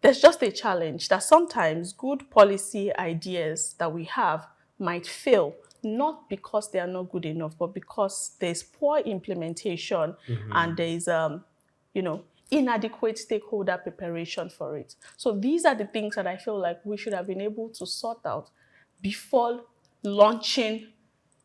there's just a challenge that sometimes good policy ideas that we have might fail, not because they are not good enough, but because there's poor implementation and there's, inadequate stakeholder preparation for it. So these are the things that I feel like we should have been able to sort out before launching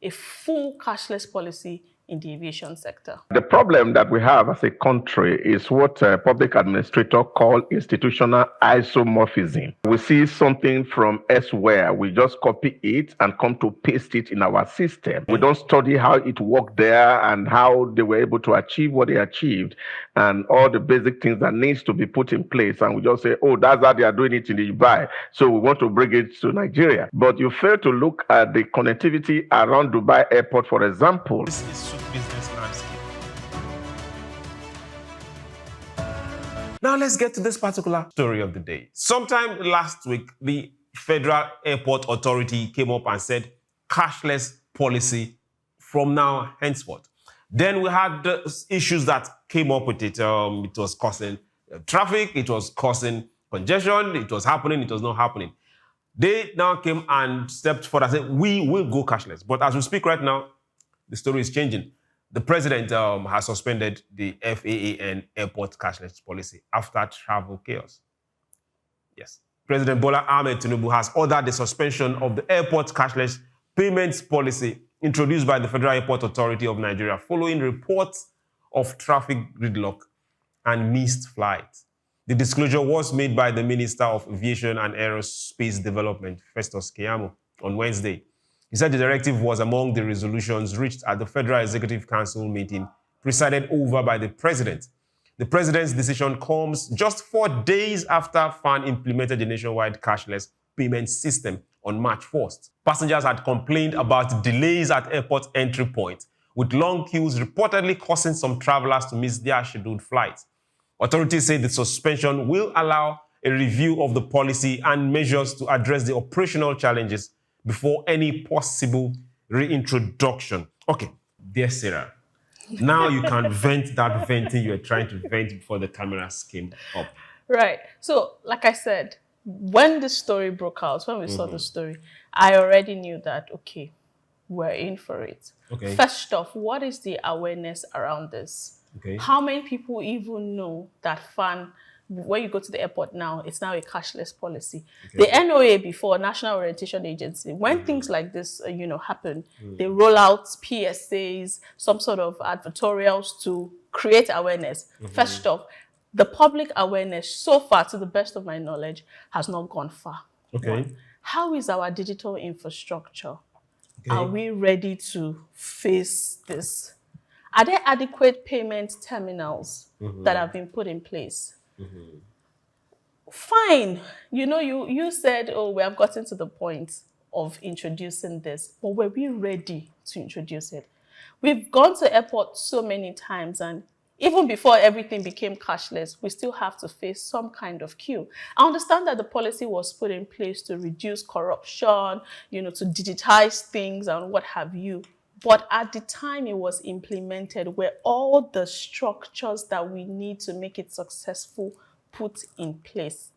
a full cashless policy in the aviation sector. The problem that we have as a country is what public administrators call institutional isomorphism. We see something from elsewhere, we just copy it and come to paste it in our system. We don't study how it worked there and how they were able to achieve what they achieved and all the basic things that needs to be put in place. And we just say, oh, that's how they are doing it in Dubai, so we want to bring it to Nigeria. But you fail to look at the connectivity around Dubai airport, for example. This is business landscape. Now let's get to this particular story of the day. Sometime last week, the Federal Airport Authority came up and said cashless policy from now henceforth. Then we had the issues that came up with it. It was causing traffic, it was causing congestion, it was happening, it was not happening. They now came and stepped forward and said, we will go cashless. But as we speak right now, the story is changing. The president has suspended the FAAN airport cashless policy after travel chaos. Yes. President Bola Ahmed Tinubu has ordered the suspension of the airport cashless payments policy introduced by the Federal Airport Authority of Nigeria following reports of traffic gridlock and missed flights. The disclosure was made by the Minister of Aviation and Aerospace Development, Festus Keyamo, on Wednesday. He said the directive was among the resolutions reached at the Federal Executive Council meeting presided over by the President. The President's decision comes just 4 days after FAAN implemented the nationwide cashless payment system on March 1st. Passengers had complained about delays at airport entry points, with long queues reportedly causing some travelers to miss their scheduled flights. Authorities say the suspension will allow a review of the policy and measures to address the operational challenges before any possible reintroduction. Okay, dear Sarah, now you can vent that venting you were trying to vent before the cameras came up. Right. So, like I said, when the story broke out, when we saw the story, I already knew that, okay, we're in for it. Okay. First off, what is the awareness around this? Okay. How many people even know that FAAN, when you go to the airport now, it's now a cashless policy? Okay. The NOA before, National Orientation Agency, when things like this, happen, they roll out PSAs, some sort of advertorials to create awareness. First off, the public awareness so far, to the best of my knowledge, has not gone far. Okay. One, how is our digital infrastructure? Okay. Are we ready to face this? Are there adequate payment terminals that have been put in place? Fine. You said, oh, we have gotten to the point of introducing this, but were we ready to introduce it? We've gone to airports so many times, and even before everything became cashless, we still have to face some kind of queue. I understand that the policy was put in place to reduce corruption, to digitize things and what have you. But at the time it was implemented, were all the structures that we need to make it successful put in place?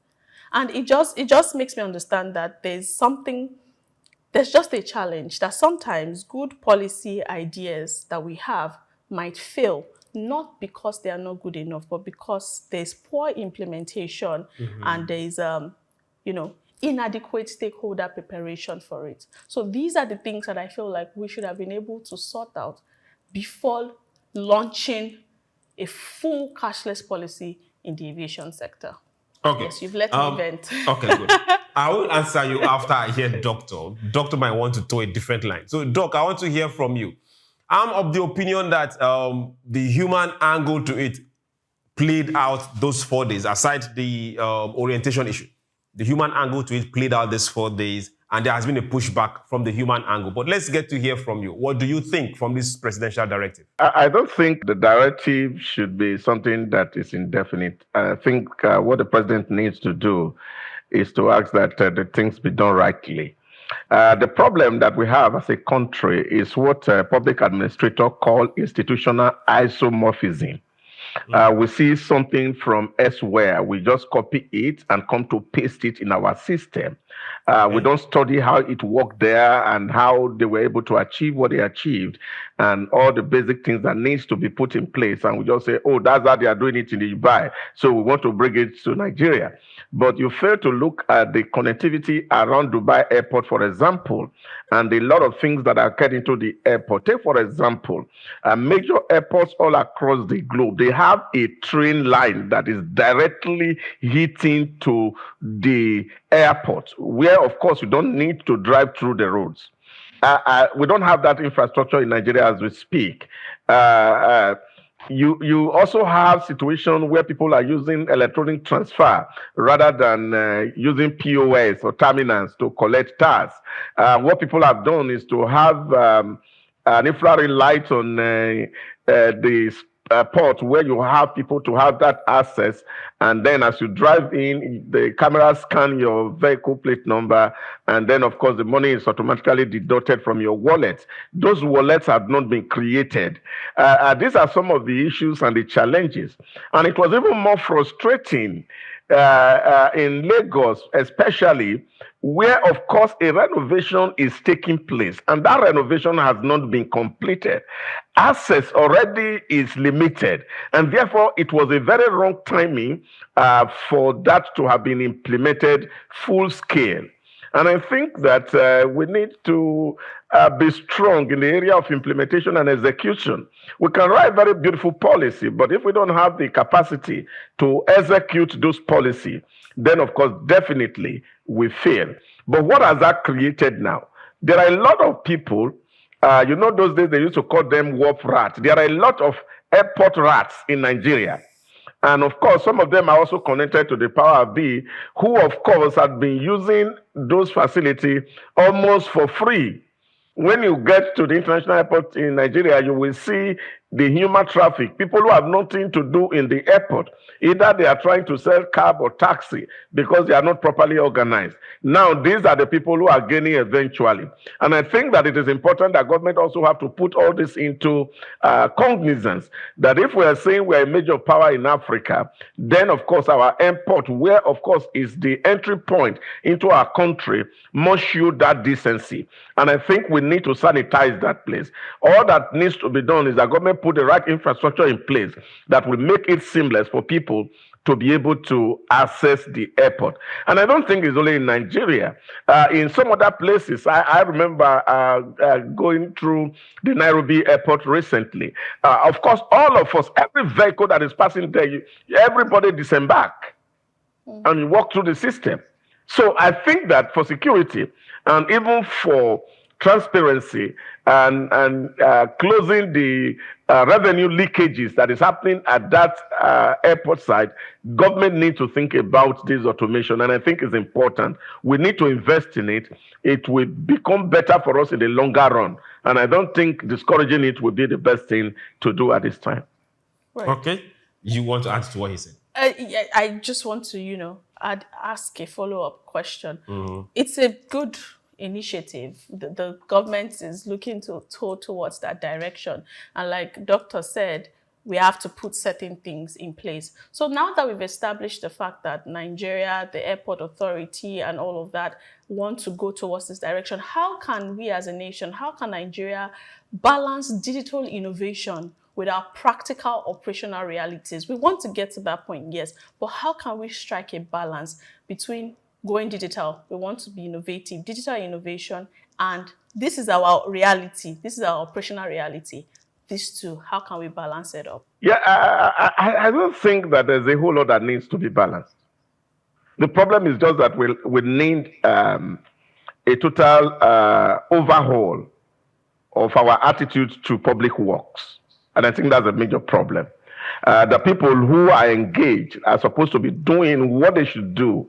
And it just makes me understand that there's just a challenge that sometimes good policy ideas that we have might fail, not because they are not good enough, but because there's poor implementation and there's, inadequate stakeholder preparation for it. So these are the things that I feel like we should have been able to sort out before launching a full cashless policy in the aviation sector. Okay. Yes, you've let me vent. Okay, good. I will answer you after I hear Doctor. Doctor might want to toe a different line. So, Doc, I want to hear from you. I'm of the opinion that the human angle to it played out those 4 days, aside the orientation issue. The human angle to it played out these 4 days, and there has been a pushback from the human angle. But let's get to hear from you. What do you think from this presidential directive? I don't think the directive should be something that is indefinite. I think what the president needs to do is to ask that the things be done rightly. The problem that we have as a country is what public administrators call institutional isomorphism. We see something from elsewhere. We just copy it and come to paste it in our system. We don't study how it worked there and how they were able to achieve what they achieved and all the basic things that needs to be put in place. And we just say, oh, that's how they are doing it in Dubai, so we want to bring it to Nigeria. But you fail to look at the connectivity around Dubai airport, for example, and a lot of things that are getting to the airport. Take, for example, major airports all across the globe. They have a train line that is directly hitting to the airport, where, of course, you don't need to drive through the roads. We don't have that infrastructure in Nigeria as we speak. You also have situations where people are using electronic transfer rather than using POS or terminals to collect tax. What people have done is to have an infrared light on the port where you have people to have that access, and then as you drive in, the camera scan your vehicle plate number, and then of course the money is automatically deducted from your wallet. Those wallets have not been created. These are some of the issues and the challenges, and it was even more frustrating in Lagos, especially, where, of course, a renovation is taking place, and that renovation has not been completed. Access already is limited, and therefore it was a very wrong timing for that to have been implemented full scale. And I think that we need to be strong in the area of implementation and execution. We can write very beautiful policy, but if we don't have the capacity to execute those policies, then of course, definitely we fail. But what has that created now? There are a lot of people, you know, those days they used to call them wharf rats. There are a lot of airport rats in Nigeria. And of course, some of them are also connected to the Power B, who of course have been using those facilities almost for free. When you get to the international airport in Nigeria, you will see the human traffic, people who have nothing to do in the airport. Either they are trying to sell cab or taxi because they are not properly organized. Now, these are the people who are gaining eventually. And I think that it is important that government also have to put all this into cognizance, that if we are saying we are a major power in Africa, then of course our airport, where of course is the entry point into our country, must show that decency. And I think we need to sanitize that place. All that needs to be done is that government put the right infrastructure in place that will make it seamless for people to be able to access the airport. And I don't think it's only in Nigeria. In some other places, I remember going through the Nairobi airport recently. Of course, all of us, every vehicle that is passing there, everybody disembark and you walk through the system. So I think that for security and even for transparency and closing the revenue leakages that is happening at that airport site, government needs to think about this automation, and I think it's important. We need to invest in it. It will become better for us in the longer run, and I don't think discouraging it would be the best thing to do at this time. Right. Okay. You want to add to what he said? I just want to, ask a follow-up question. It's a good initiative. The government is looking towards that direction. And like Doctor said, we have to put certain things in place. So now that we've established the fact that Nigeria, the airport authority and all of that want to go towards this direction, how can we as a nation, how can Nigeria balance digital innovation with our practical operational realities? We want to get to that point, yes, but how can we strike a balance between going digital, we want to be innovative, digital innovation, and this is our reality, this is our operational reality. These two, how can we balance it up? Yeah, I don't think that there's a whole lot that needs to be balanced. The problem is just that we need a total overhaul of our attitude to public works. And I think that's a major problem. The people who are engaged are supposed to be doing what they should do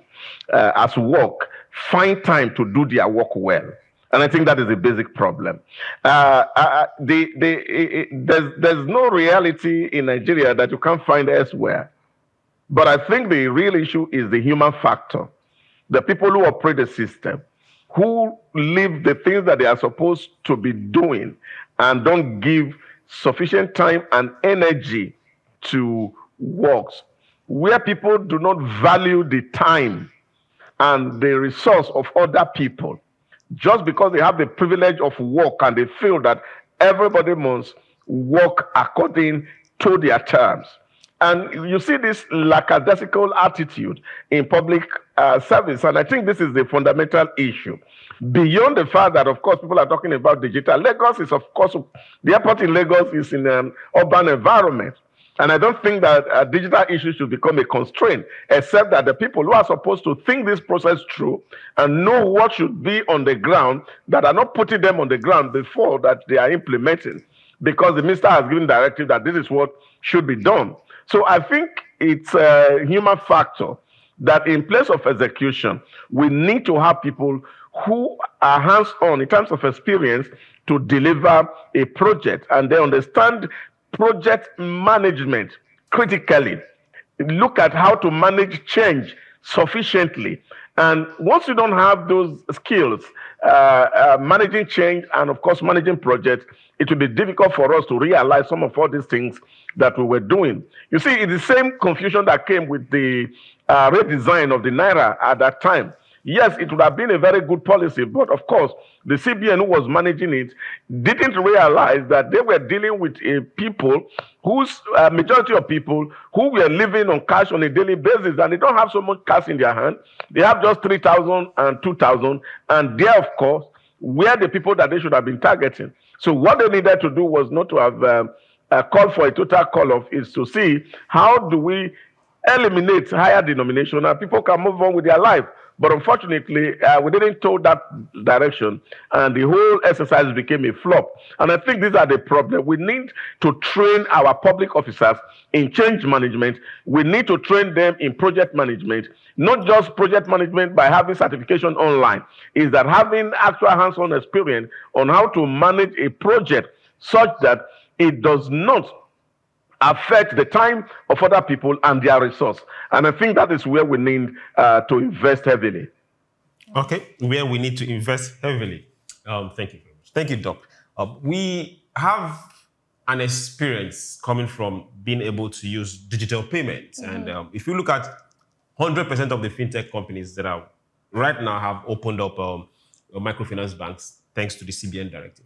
as work, find time to do their work well. And I think that is a basic problem. There's no reality in Nigeria that you can't find elsewhere. But I think the real issue is the human factor. The people who operate the system, who live the things that they are supposed to be doing and don't give sufficient time and energy to works, where people do not value the time and the resource of other people just because they have the privilege of work and they feel that everybody must work according to their terms. And you see this lackadaisical attitude in public service. And I think this is the fundamental issue. Beyond the fact that, of course, people are talking about digital. Lagos is, of course, the airport in Lagos is in an urban environment. And I don't think that digital issues should become a constraint, except that the people who are supposed to think this process through and know what should be on the ground, that are not putting them on the ground before that they are implementing, because the minister has given directive that this is what should be done. So I think it's a human factor that in place of execution, we need to have people who are hands-on in terms of experience to deliver a project, and they understand project management critically. Look at how to manage change sufficiently. And once you don't have those skills, managing change and, of course, managing projects, it will be difficult for us to realize some of all these things that we were doing. You see, it's the same confusion that came with the redesign of the Naira at that time. Yes, it would have been a very good policy, but of course, the CBN who was managing it didn't realize that they were dealing with a people whose majority of people who were living on cash on a daily basis, and they don't have so much cash in their hand. They have just 3,000 and 2,000, and they, of course, were the people that they should have been targeting. So what they needed to do was not to have called for a total call-off, is to see how do we eliminate higher denomination and people can move on with their life. But unfortunately, we didn't told that direction, and the whole exercise became a flop. And I think these are the problems. We need to train our public officers in change management. We need to train them in project management, not just project management by having certification online, is that having actual hands-on experience on how to manage a project such that it does not affect the time of other people and their resource. And I think that is where we need to invest heavily. Okay, where we need to invest heavily. Thank you very much. Thank you, Doc. We have an experience coming from being able to use digital payments. Mm-hmm. And if you look at 100% of the fintech companies that are right now have opened up microfinance banks thanks to the CBN directive,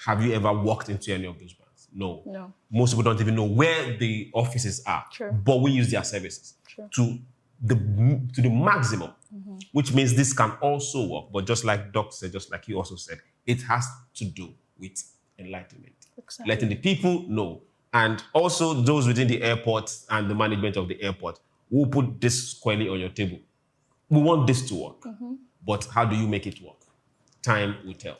have you ever walked into any of those banks? No. Most people don't even know where the offices are. True. But we use their services to the maximum, mm-hmm. which means this can also work. But just like Doc said, just like you also said, it has to do with enlightenment. Exactly. Letting the people know. And also those within the airport and the management of the airport will put this squarely on your table. We want this to work. Mm-hmm. But how do you make it work? Time will tell.